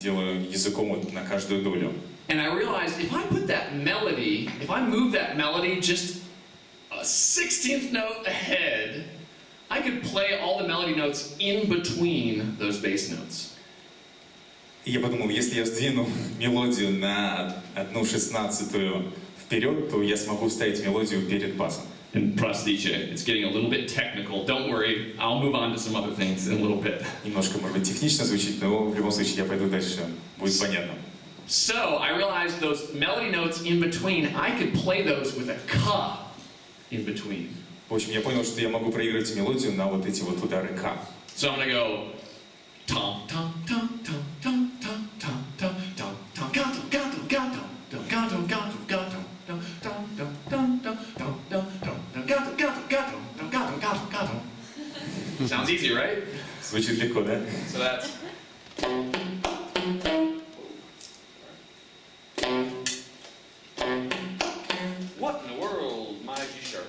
делаю языком вот на каждую долю. And I realized if I put that melody, if I move that melody just a 16th note ahead, I could play all the melody notes in between those bass notes. И я подумал, если я сдвину мелодию на 1/16 вперед, то я смогу вставить мелодию перед басом. And простите, it's getting a little bit technical. Don't worry, I'll move on to some other things in a little bit. Немножко, может быть, технично звучит, но в любом случае я пойду дальше. Будет понятно. So I realized those melody notes in between, I could play those with a ka in between. В общем, я понял, что я могу проигрывать мелодию на вот эти вот удары К. So I'm gonna go tom tom tom tom tom tom tom tom tom tom gato gato gato gato gato gato tom tom tom tom tom tom tom tom gato gato gato gato gato gato. Sounds easy, right? Звучит легко, да? So that's. What in the world, my G sharp?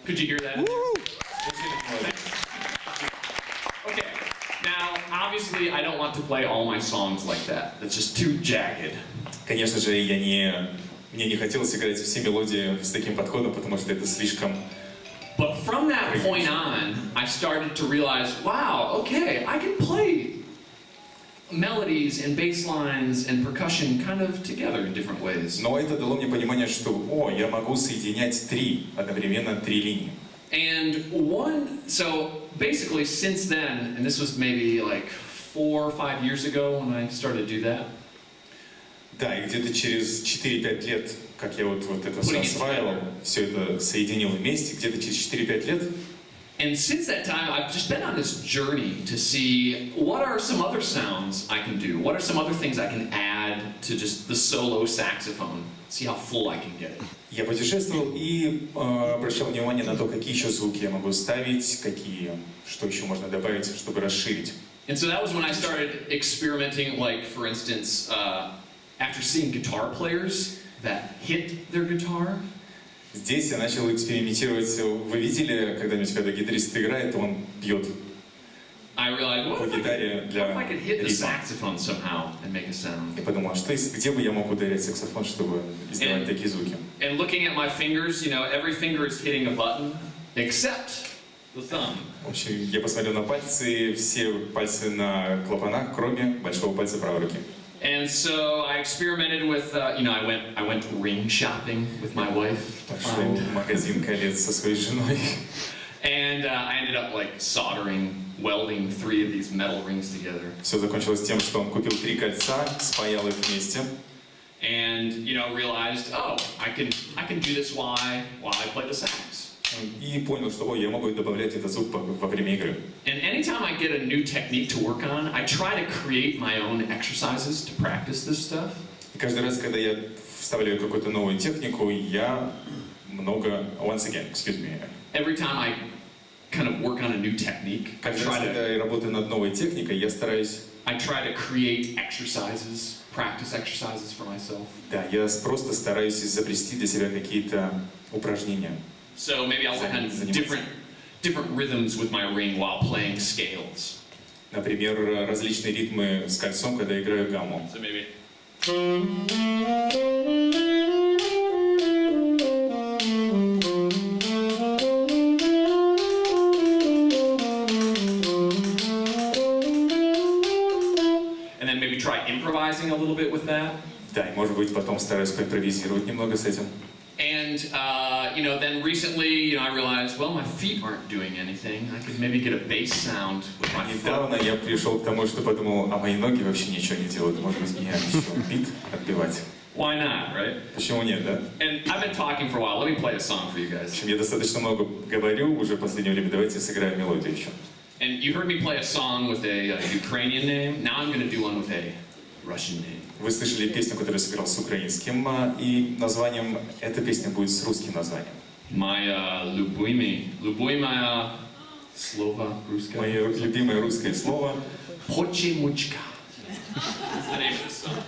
Could you hear that? Okay, now obviously I don't want to play all my songs like that. That's just too jagged. Конечно же, мне не хотелось играть все мелодии с таким подходом, потому что это слишком... But from that point on, I started to realize, wow, okay, I can play melodies and bass lines and percussion kind of together in different ways. Но это дало мне понимание, что, я могу соединять одновременно три линии. And so basically since then, and this was maybe like 4 or 5 years ago when I started to do that. Да, и где-то через 4-5 лет, как я вот это все осваивал, все это соединил вместе, где-то через 4-5 лет. And since that time, I've just been on this journey to see what are some other sounds I can do? What are some other things I can add to just the solo saxophone? See how full I can get it. Я путешествовал и обращал внимание на то, какие еще звуки я могу ставить, что еще можно добавить, чтобы расширить. And so that was when I started experimenting, like for instance, after seeing guitar players that hit their guitar. Здесь я начал экспериментировать. Вы видели когда-нибудь, когда гитарист играет, он бьет по гитаре для ритма? Я подумал, где бы я мог ударить саксофон, чтобы издавать такие звуки? And looking at my fingers, every finger is hitting a button except the thumb. В общем, я посмотрел на пальцы, все пальцы на клапанах, кроме большого пальца правой руки. And so I experimented with, I went ring shopping with my wife. Пошел в магазин колец со своей женой. And I ended up like welding 3 of these metal rings together. Все закончилось тем, что он купил 3 кольца, спаял их вместе. And realized, I can do this while I play the sax. И понял, что я могу добавлять этот звук во время игры. And anytime I get a new technique to work on, I try to create my own exercises to practice this stuff. И каждый раз, когда я вставляю какую-то новую технику, я excuse me. Every time I kind of work on a new technique, каждый раз, когда я работаю над новой техникой, я стараюсь. I try to create exercises, practice exercises for myself. Да, я просто стараюсь изобрести для себя какие-то упражнения. So maybe I'll work on different rhythms with my ring while playing scales. Например, различные ритмы с кольцом, когда играю гамму. So maybe. And then maybe try improvising a little bit with that. Да, и может быть потом стараюсь поимпровизировать немного с этим. And then recently, I realized, well, my feet aren't doing anything. I could maybe get a bass sound with my foot. Недавно я пришел к тому, что подумал, мои ноги вообще ничего не делают. Может быть, мне еще бит отбивать. Why not, right? Почему нет, да? And I've been talking for a while. Let me play a song for you guys. В общем, я достаточно много говорю уже в последнее время. Давайте сыграем мелодию еще. And you heard me play a song with a Ukrainian name. Now I'm going to do one with a Russian name. Вы слышали песню, которую я сыграл с украинским, и названием, эта песня будет с русским названием. Моя любимое слово русское. Мое любимое русское слово Почемучка. That's the name of the song.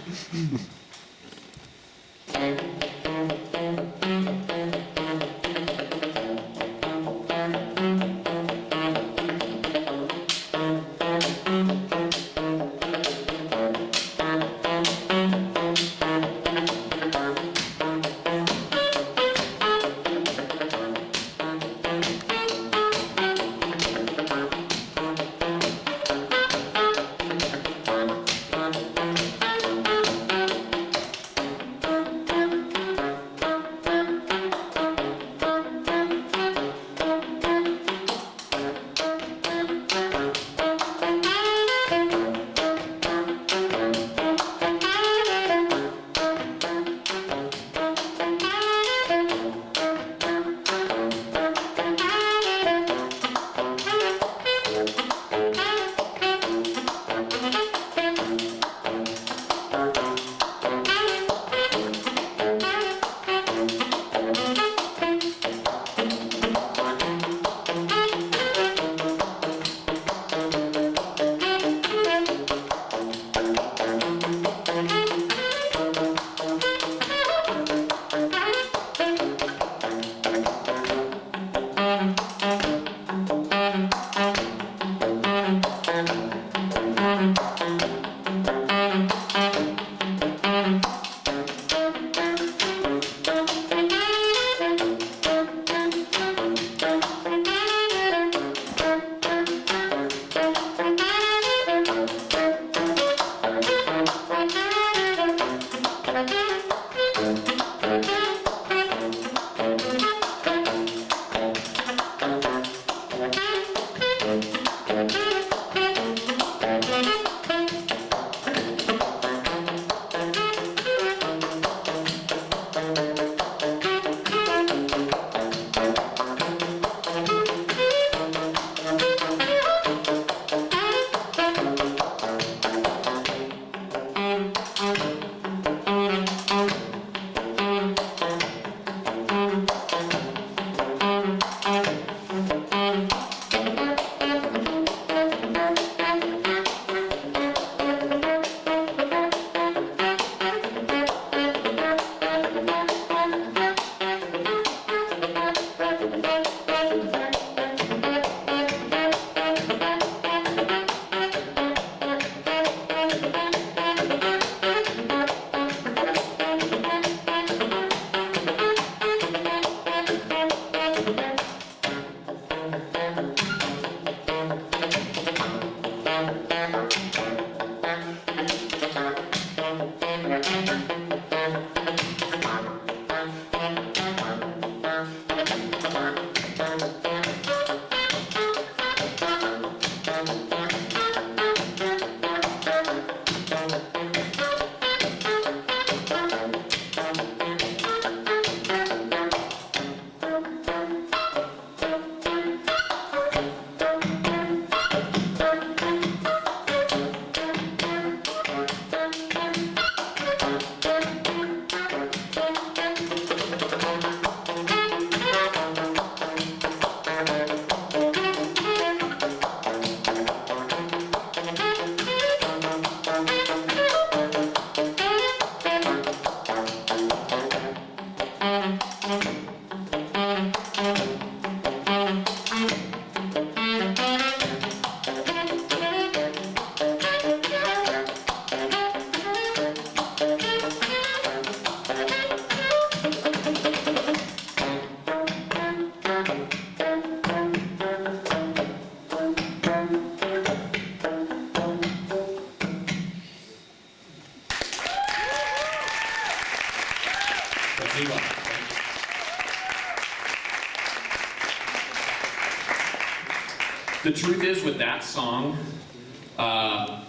The truth is, with that song,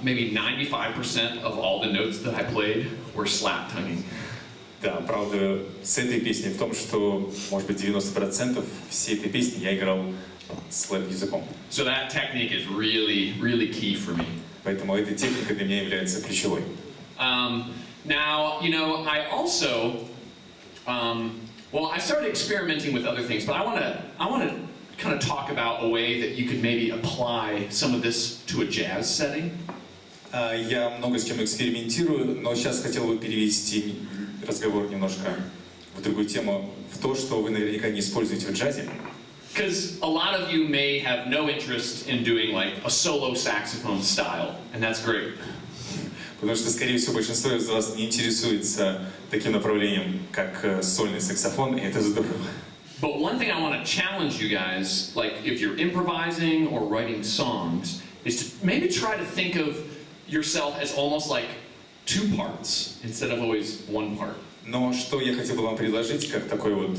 maybe 95% of all the notes that I played were slap tonguing. Да, правда, с этой песней в том, что, может быть, 90% всей этой песни я играл слэп-языком. So that technique is really, really key for me. Поэтому эта техника для меня является ключевой. Now, you know, I also Well, I started experimenting with other things, but I want to kind of talk about a way that you could maybe apply some of this to a jazz setting. Я много с чем экспериментирую, но сейчас хотел бы перевести разговор немножко в другую тему, в то, что вы наверняка не используете в джазе. Because a lot of you may have no interest in doing like a solo saxophone style, and that's great. Потому что, скорее всего, большинство из вас не интересуется таким направлением, как сольный саксофон, и это здорово. But one thing I want to challenge you guys, like if you're improvising or writing songs, is to maybe try to think of yourself as almost like two parts instead of always one part. Но что я хотел бы вам предложить, как такой вот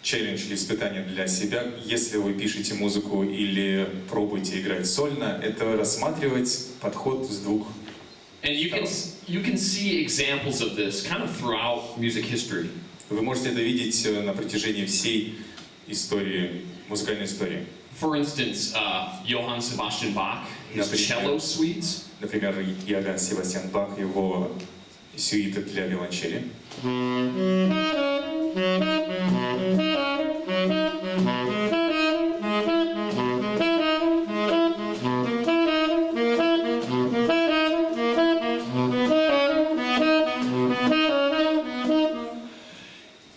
челлендж или испытание для себя, если вы пишете музыку или пробуете играть сольно, это рассматривать подход с двух. And you can see examples of this kind of throughout music history. Вы можете это видеть на протяжении всей истории, музыкальной истории. For instance, Johann Sebastian Bach, his cello suites. Например, Иоганн Себастьян Бах, его сюиты для виолончели.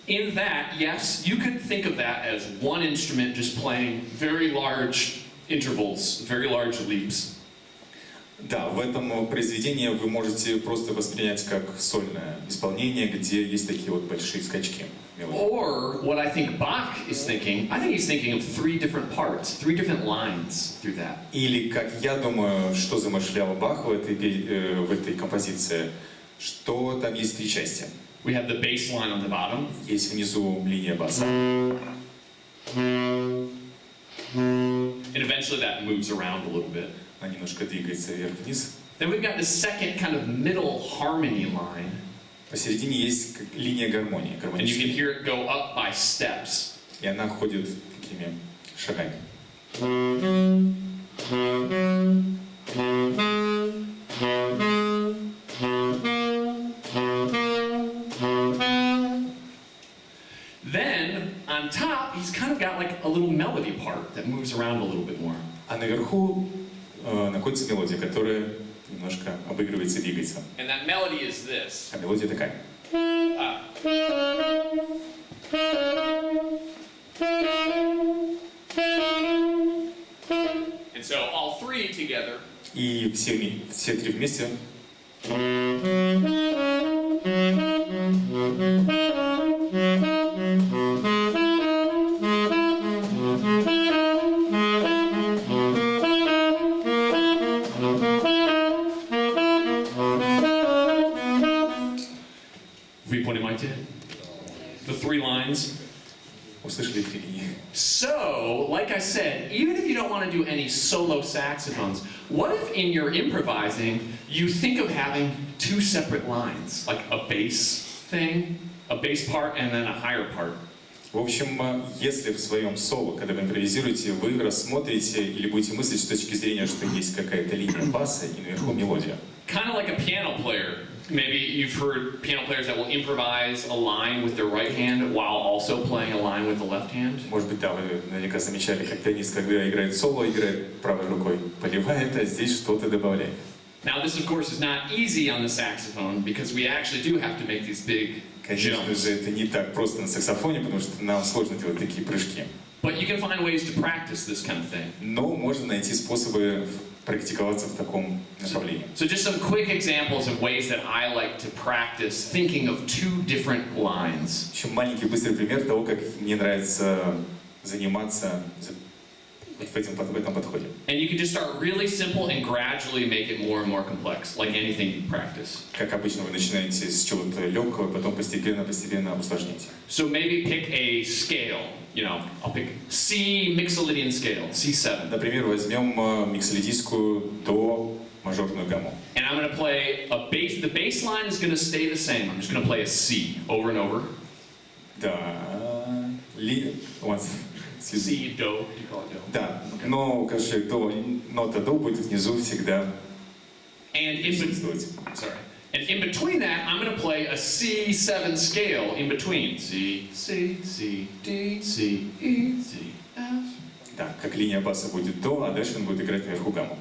In that, yes, you could think of that as one instrument just playing very large intervals, very large leaps. Да, в этом произведении вы можете просто воспринять как сольное исполнение, где есть такие вот большие скачки. Or what I think Bach is thinking, I think he's thinking of three different parts, three different lines through that. Или, как я думаю, что замышлял Бах в этой композиции, что там есть три части. We have the bass line on the bottom. Есть внизу линия баса. And eventually that moves around a little bit. Она немножко двигается вверх-вниз. Then we've got the second kind of middle harmony line. Посередине есть линия гармонии. And you can hear it go up by steps. И она ходит такими шагами. Then on top, he's kind of got like a little melody part that moves around a little bit more. А наверху находится мелодия, которая немножко обыгрывается и двигается. And that melody is this. А мелодия такая. And so all three together. И все три вместе. Вы понимаете? The three lines. Услышали три линии. So, like I said, even if you don't want to do any solo saxophones, what if in your improvising you think of having two separate lines, like a bass thing, a bass part, and then a higher part? В общем, если в своем соло, когда вы импровизируете, вы рассмотрите или будете мыслить с точки зрения, что есть какая-то линия баса и наверху мелодия. Kind of like a piano player. Maybe you've heard piano players that will improvise a line with their right hand while also playing a line with the left hand. Может быть, да, вы наверняка замечали, как пианист, когда играет соло, играет правой рукой, поливает, а здесь что-то добавляет. Now this, of course, is not easy on the saxophone because we actually do have to make these big Конечно же, это не так просто на саксофоне, потому что нам сложно делать такие прыжки. But you can find ways to practice this kind of thing. Но можно найти способы практиковаться в таком направлении. So just some quick examples of ways that I like to practice thinking of two different lines. Еще маленький быстрый пример того, как мне нравится заниматься в этом подходе. And you can just start really simple and gradually make it more and more complex, like anything you practice. Как обычно, вы начинаете с чего-то легкого, потом постепенно усложняете. So maybe pick a scale. You know, I'll pick C mixolydian scale, C7. Например, возьмем миксолидийскую до мажорную гамму. And I'm going to play a bass. The bass line is going to stay the same. I'm just going to play a C over and over. Да. C, do, you call it do. Да, но, короче, нота до будет внизу всегда and присутствовать. And in between that, I'm going to play a C7 scale in between. C, C, C, D, C, E, C, F. Да, как линия баса будет до, а дальше он будет играть наверху гамму.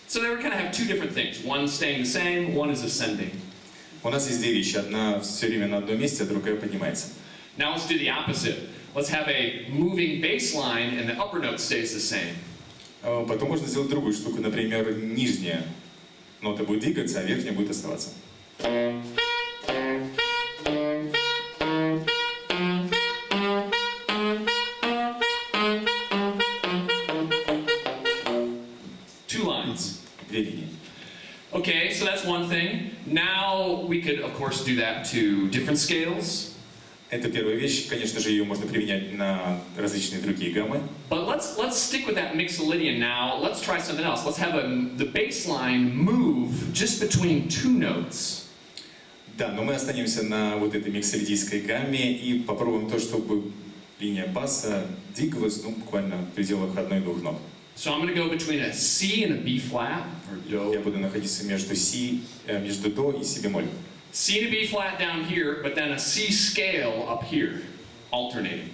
So they kind of have two different things. One staying the same, one is ascending. У нас есть две вещи. Одна все время на одном месте, а другая поднимается. Now let's do the opposite. Let's have a moving bass line and the upper note stays the same. Потом можно сделать другую штуку. Например, нижняя нота будет двигаться, а верхняя будет оставаться. Two lines. Две линии. Okay, so that's one thing. Now we could, of course, do that to different scales. Это первая вещь. Конечно же, ее можно применять на различные другие гаммы. But let's stick with that mixolydian now. Let's try something else. Let's have the bass line move just between two notes. Да, но мы останемся на вот этой миксолидийской гамме и попробуем то, чтобы линия баса двигалась, ну, буквально в пределах одной-двух нот. So I'm going to go between a C and a B flat, or do. Я буду находиться между между до и си бемоль. C to B flat down here, but then a C scale up here, alternating.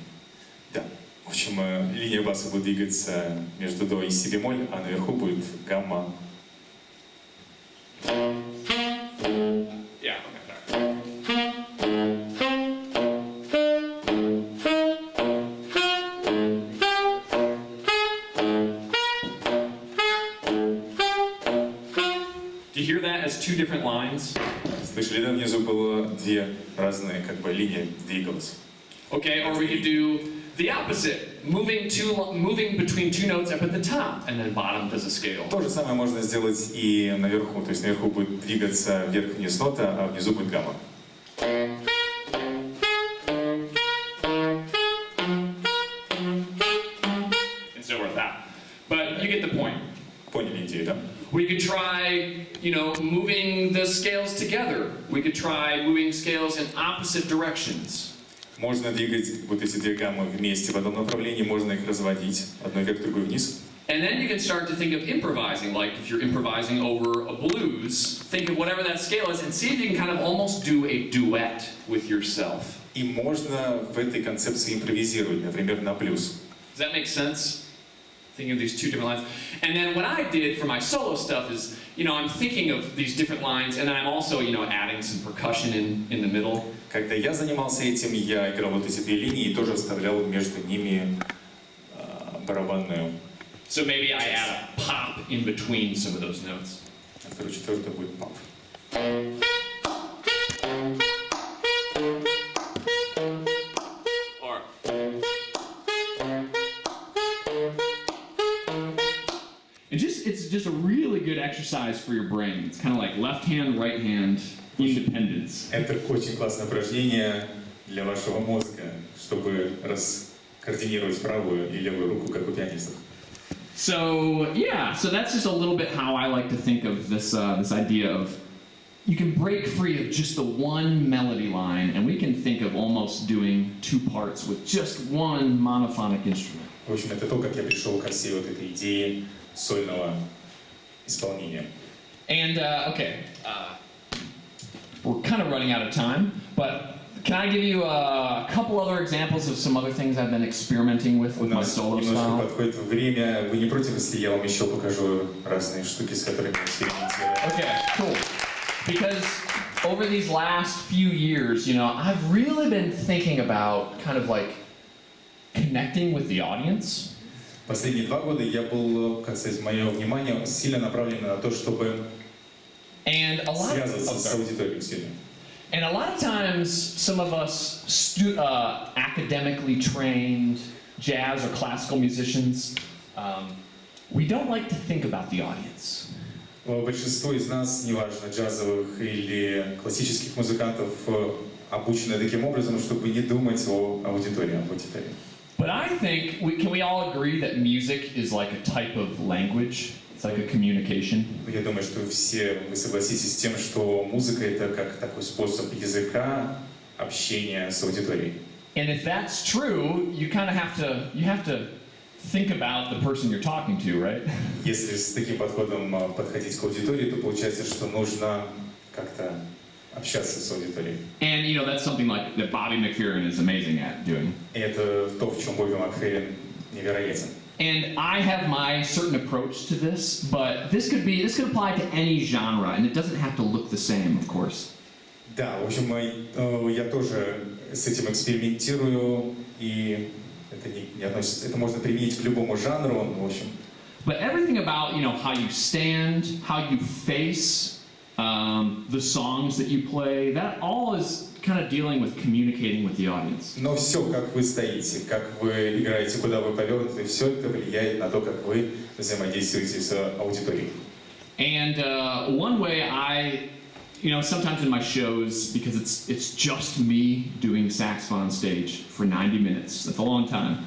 Да. В общем, линия баса будет двигаться между до и си бемоль, а наверху будет гамма. Yeah, okay. Do you hear that as two different lines? Слышали, да, внизу было две разные, как бы, линии двигалась. Okay, or we could do the opposite, moving between two notes up at the top, and then bottom does a scale. То же самое можно сделать и наверху, то есть наверху будет двигаться вверх-вниз нота, а внизу будет гамма. And so we're that. But you get the point. Поняли идею, да? We could try, moving the scales together. We could try moving scales in opposite directions. Можно двигать вот эти две гаммы вместе в одном направлении, можно их разводить, одной вверх, другой вниз. And then you can start to think of improvising, like if you're improvising over a blues, think of whatever that scale is and see if you can kind of almost do a duet with yourself. И можно в этой концепции импровизировать, например, на блюз. Does that make sense? Thinking of these two different lines. And then what I did for my solo stuff is, I'm thinking of these different lines, and then I'm also, adding some percussion in the middle. Когда я занимался этим, я играл вот эти две линии и тоже вставлял между ними барабанную. So maybe I add a pop in between some of those notes. А второй, четвертый будет пап. It's just a really good exercise for your brain. It's kind of like left hand, right hand, independence. Это очень классное упражнение для вашего мозга, чтобы координировать правую и левую руку, как у пианистов. So that's just a little bit how I like to think of this idea of you can break free of just the one melody line, and we can think of almost doing two parts with just one monophonic instrument. В общем, это то, как я пришел к всей вот этой идее сольного исполнения. And we're kind of running out of time, but can I give you a couple other examples of some other things I've been experimenting with my solo немножко style? подходит время. Вы не против, если я вам еще покажу разные штуки, с которыми я экспериментирую? Okay, cool. Because over these last few years, I've really been thinking about kind of like connecting with the audience. Последние 2 года я был, как сказать, мое внимание сильно направлено на то, чтобы связываться с аудиторией сильно. And a lot of times, some of us academically trained jazz or classical musicians, we don't like to think about the audience. Большинство из нас, неважно, джазовых или классических музыкантов, обучены таким образом, чтобы не думать об аудитории. But I think, can we all agree that music is like a type of language? It's like a communication? Я думаю, что все вы согласитесь с тем, что музыка — это как такой способ языка общения с аудиторией. And if that's true, you kind of have to think about the person you're talking to, right? Если с таким подходом подходить к аудитории, то получается, что нужно как-то общаться с аудиторией. And you know, that's something like that Bobby McFerrin is amazing at doing. И это то, в чем Бобби Макферрин невероятен. And I have my certain approach to this, but this could apply to any genre, and it doesn't have to look the same, of course. Да, в общем, я тоже с этим экспериментирую, и это не относится, это можно применить к любому жанру, в общем. But everything about, you know, how you stand, how you face the songs that you play, that all is kind of dealing with communicating with the audience. Но все, как вы стоите, как вы играете, куда вы повернуты, все это влияет на то, как вы взаимодействуете с аудиторией. And one way you know, sometimes in my shows, because it's just me doing saxophone on stage for 90 minutes. That's a long time.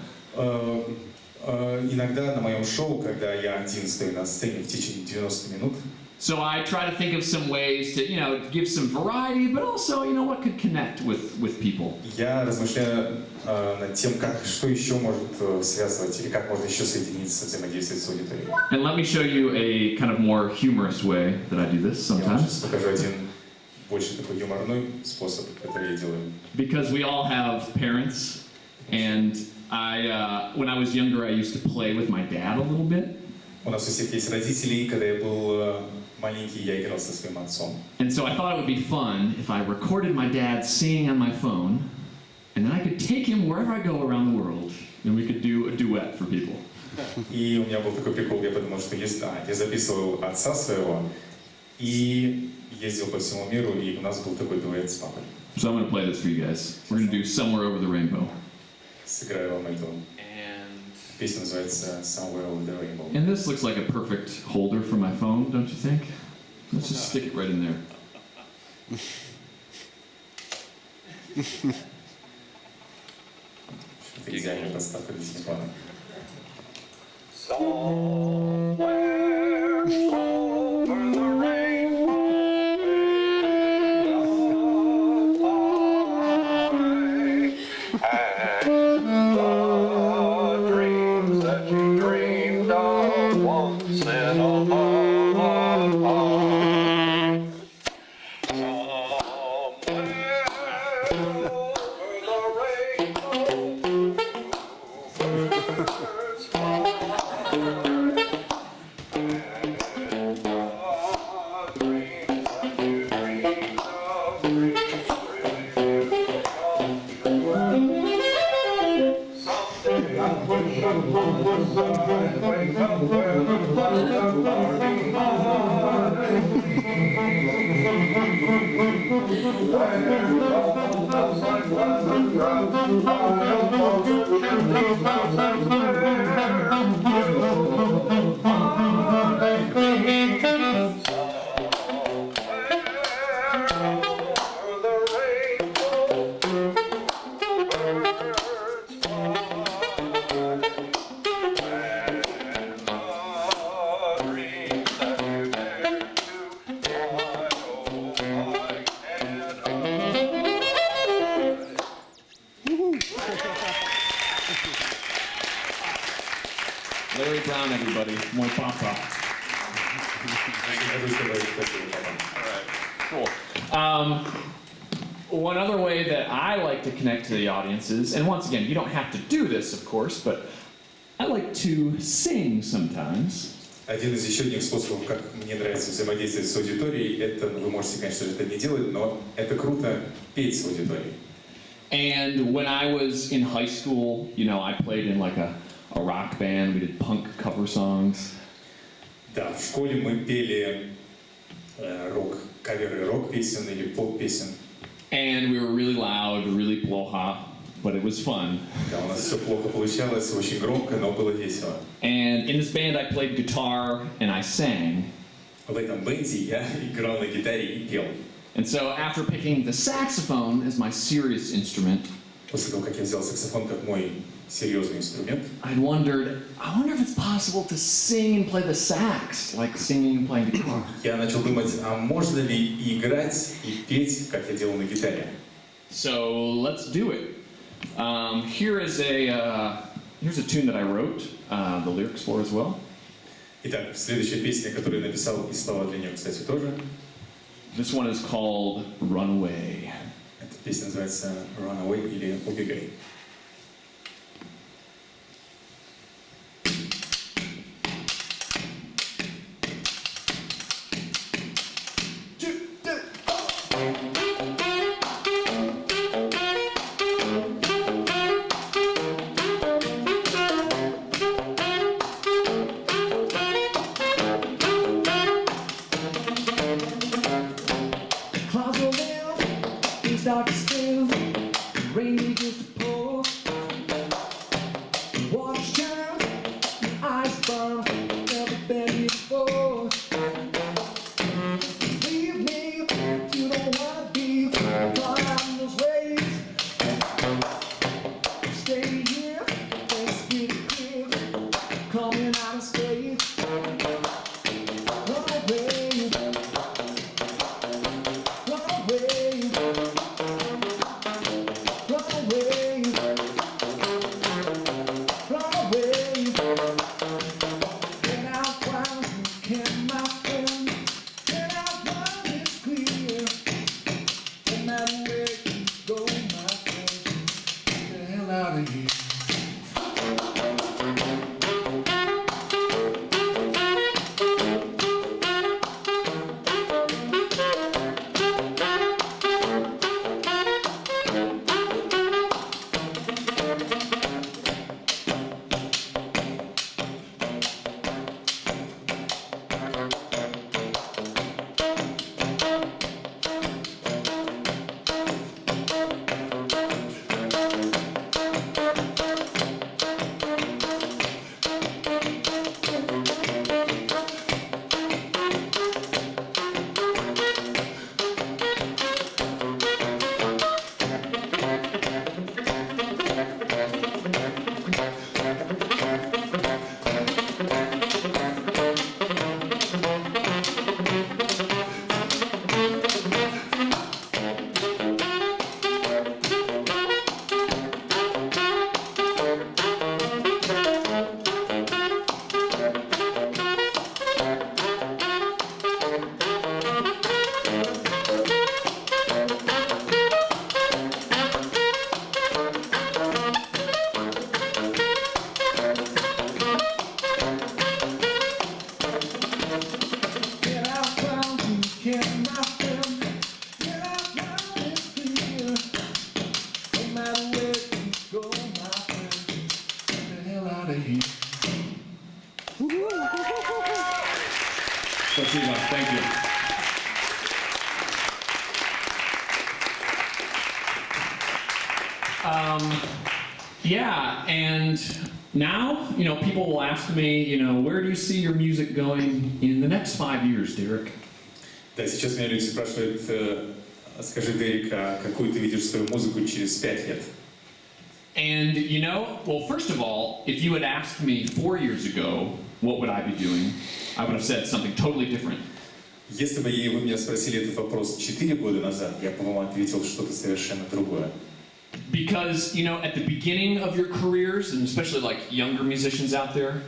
Иногда на моем шоу, когда я один стою на сцене в течение 90 минут. So I try to think of some ways to, you know, give some variety, but also, you know, what could connect with people. Я размышляю над тем, что еще может связывать или как можно еще соединиться, взаимодействовать с аудиторией. And let me show you a kind of more humorous way that I do this Я вам сейчас sometimes. покажу один больше такой юморной способ, который я делаю. Because we all have parents, and when I was younger, I used to play with my dad a little bit. У нас у всех есть родители, и когда я был маленький, я играл со своим отцом. And so I thought it would be fun if I recorded my dad singing on my phone, and then I could take him wherever I go around the world, and we could do a duet for people. И у меня был такой прикол, я подумал, что я записывал отца своего и ездил по всему миру, и у нас был такой дуэт с папой. So I'm going to play this for you guys. We're going to do Somewhere Over the Rainbow. Сыграю вам эту. Песня называется Somewhere Over the Rainbow. And this looks like a perfect holder for my phone, don't you think? Let's just stick it right in there. Это идеальная подставка для телефона. Somewhere over the rainbow, and the dreams that you dreamed of once in a lifetime. Larry Brown, everybody. More papa. Cool. One other way that I like to connect to the audiences, and once again, you don't have to do this, of course, but I like to sing sometimes. Один из еще одних способов, как мне нравится взаимодействовать с аудиторией, это, вы можете, конечно же, это не делать, но это круто петь с аудиторией. And when I was in high school, you know, I played in like a rock band. We did punk cover songs. Да, в школе мы пели каверы рок-песен или поп-песен. And we were really loud, really плохо, but it was fun. Да, у нас все плохо получалось, очень громко, но было весело. And in this band I played guitar and I sang. В этом бенде я играл на гитаре и пел. And so after picking the saxophone as my serious instrument, После того, как я взял саксофон как мой серьезный инструмент, I wonder if it's possible to sing and play the sax, like singing and playing guitar. я начал думать, а можно ли играть и петь, как я делал на гитаре. So let's do it. Here is a Here's a tune that I wrote the lyrics for as well. Итак, следующая песня, которую я написал, и слова для нее, кстати, тоже. This one is called Runaway. Эта песня называется Runaway или Убегай. Clouds roll down, things dark still, rain begins to pour. Water's down, your eyes burn, never been here before. Leave me, you don't wanna be caught out in those waves. Stay here, let's get it clear, coming out of space. Run away. Run away, run away, run away. Get out while you can, my friend. Get out while it's clear. No matter where you go, my friend, get the hell out of here. Get out while you can, my friend. Get out while it's clear. No matter where you go, my friend, get the hell out of here. Спасибо. Thank you. Yeah, and now, people will ask me, where do you see your music going in the next 5 years, Derek? Да, сейчас меня люди спрашивают, скажи, Дерек, а какую ты видишь свою музыку через 5 лет? And well, first of all, if you had asked me 4 years ago, what would I be doing? I would have said something totally different. Если бы вы меня спросили этот вопрос 4 года назад, я бы вам ответил что-то совершенно другое. Because, at the beginning of your careers, and especially like younger musicians out there,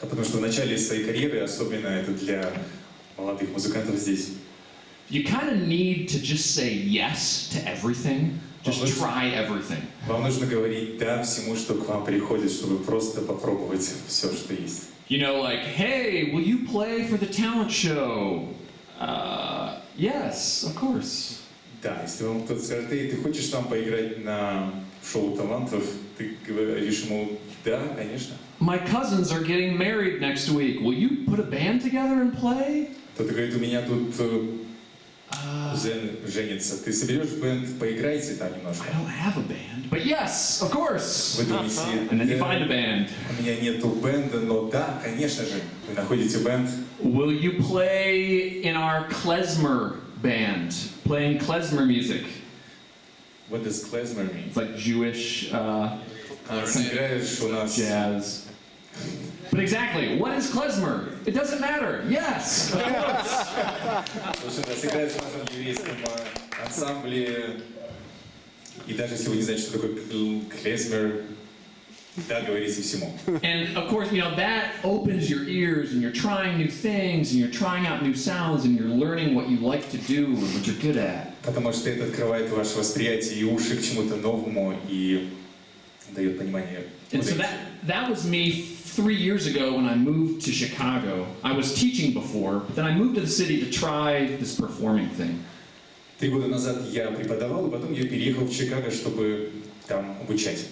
Потому что в начале своей карьеры, особенно это для молодых музыкантов здесь, you kind of need to just say yes to everything. Just try everything. вам нужно говорить «да» всему, что к вам приходит, чтобы просто попробовать все, что есть. Like, hey, will you play for the talent show? Yes, of course. Да, если вам кто-то скажет, ты хочешь там поиграть на шоу талантов, ты говоришь ему «да, конечно». My cousins are getting married next week. Will you put a band together and play? Кто-то говорит, у меня тут кузен женится. Ты соберешь бэнд, поиграйте там немножко. I don't have a band, but yes, of course. Вы думаете, And then you find a band. у меня нету бенда, но да, конечно же, вы находите бенд. Will you play in our klezmer band, playing klezmer music? What does klezmer mean? It's like Jewish Сыграешь у нас jazz. But exactly, what is klezmer? It doesn't matter. Yes, of course. Слушай, сыграешь в нашем еврейском ансамбле, и даже если вы не знаете, что такое клезмер, Да, говорите всему. And of course, that opens your ears and you're trying new things and you're trying out new sounds and you're learning what you like to do and what you're good at. Потому что это открывает ваше восприятие и уши к чему-то новому и дает понимание. And so that was me 3 years ago when I moved to Chicago. I was teaching before, but then I moved to the city to try this performing thing. 3 года назад я преподавал, и потом я переехал в Чикаго, чтобы там обучать.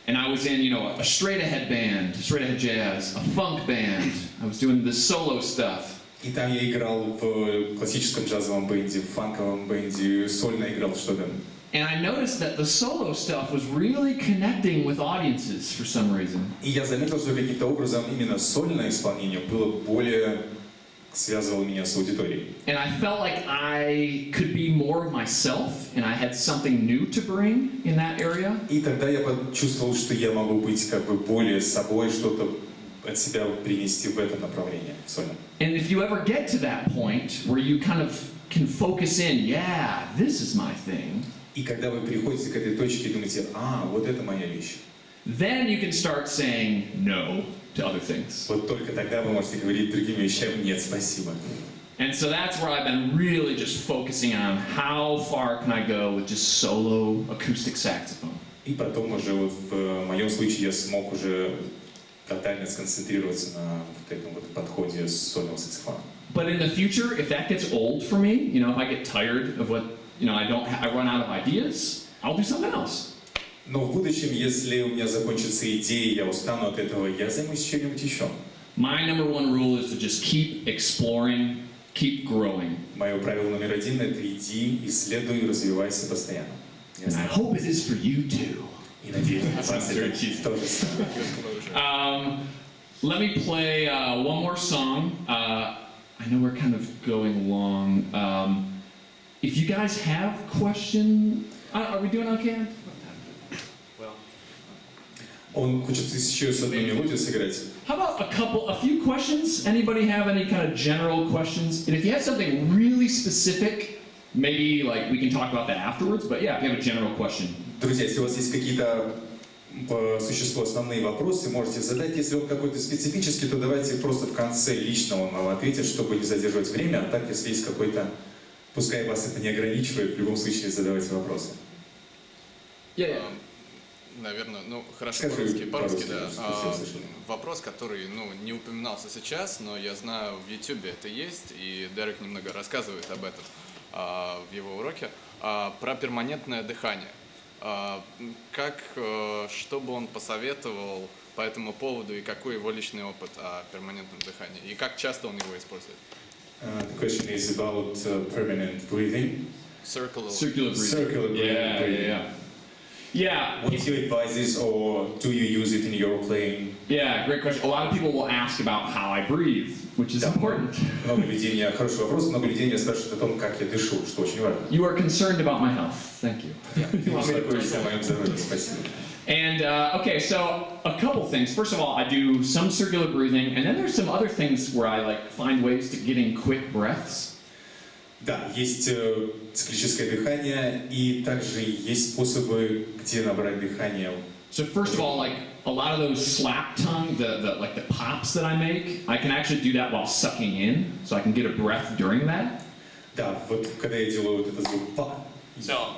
And I was in, a straight-ahead band, straight-ahead jazz, a funk band. I was doing this solo stuff. И там я играл в классическом джазовом бенде, в фанковом бенде, сольно играл что-то. And I noticed that the solo stuff was really connecting with audiences for some reason. И я заметил, что каким-то образом именно сольное исполнение было более связывало меня с аудиторией. And I felt like I could be more of myself, and I had something new to bring in that area. И тогда я почувствовал, что я могу быть как бы более собой, что-то от себя принести в это направление сольно. And if you ever get to that point where you kind of can focus in, yeah, this is my thing. И когда вы приходите к этой точке и думаете, вот это моя вещь. Then you can start saying no to other things. Вот только тогда вы можете говорить другим вещам нет, спасибо. And so that's where I've been really just focusing on how far can I go with just solo acoustic saxophone. И потом уже вот в моем случае я смог уже тотально сконцентрироваться на вот этом вот подходе с сольного саксофона. But in the future, if that gets old for me, if I get tired of what, I run out of ideas, I'll do something else. Но в будущем, если у меня закончатся идеи, я устану от этого, я займусь чем-нибудь еще. My number one rule is to just keep exploring, keep growing. Мое правило номер 1 – это иди, исследуй, развивайся постоянно. And I hope it is for you too. И надеюсь, вас это тоже. Let me play one more song. I know we're kind of going long. If you guys have questions, are we doing okay? Он хочет еще с одной мелодией сыграть. How about a few questions? Anybody have any kind of general questions? And if you have something really specific, maybe like we can talk about that afterwards. But yeah, if you have a general question. Друзья, если у вас есть какие-то по существу основные вопросы, можете задать. Если он какой-то специфический, то давайте просто в конце лично он вам ответит, чтобы не задерживать время. А так, если есть какой-то, пускай вас это не ограничивает, в любом случае задавайте вопросы. Наверное, хорошо, Скажи, по-русски, да. по-русски, Вопрос, который, не упоминался сейчас, но я знаю, в YouTube это есть, и Дерек немного рассказывает об этом в его уроке, про перманентное дыхание. Что бы он посоветовал по этому поводу, и какой его личный опыт о перманентном дыхании, и как часто он его использует? The question is about permanent breathing. Circular breathing. Circular breathing. Yeah. What's your advice, or do you use it in your playing? Yeah, great question. A lot of people will ask about how I breathe, which is important. Много людей, хороший вопрос, много людей меня спрашивают о том, как я дышу, что очень важно. You are concerned about my health. Thank you. Беспокоишься о моем здоровье, спасибо. And okay, so a couple things. First of all, I do some circular breathing, and then there's some other things where I find ways to get in quick breaths. Да, есть циклическое дыхание, и также есть способы, где набрать дыхание. So first of all, a lot of those slap tongue, the pops that I make, I can actually do that while sucking in, so I can get a breath during that. Да, вот когда я делаю вот этот звук па. So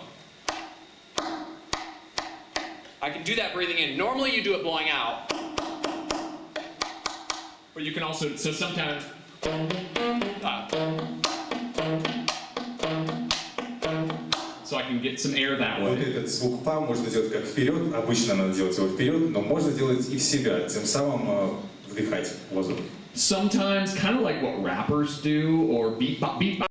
I can do that breathing in. Normally you do it blowing out, but you can also, so sometimes. So I can get some air that way. Вот этот звук па можно делать как вперед, обычно надо делать его вперед, но можно делать и в себя, тем самым вдыхать воздух. Sometimes, kind of like what rappers do, or beatbox.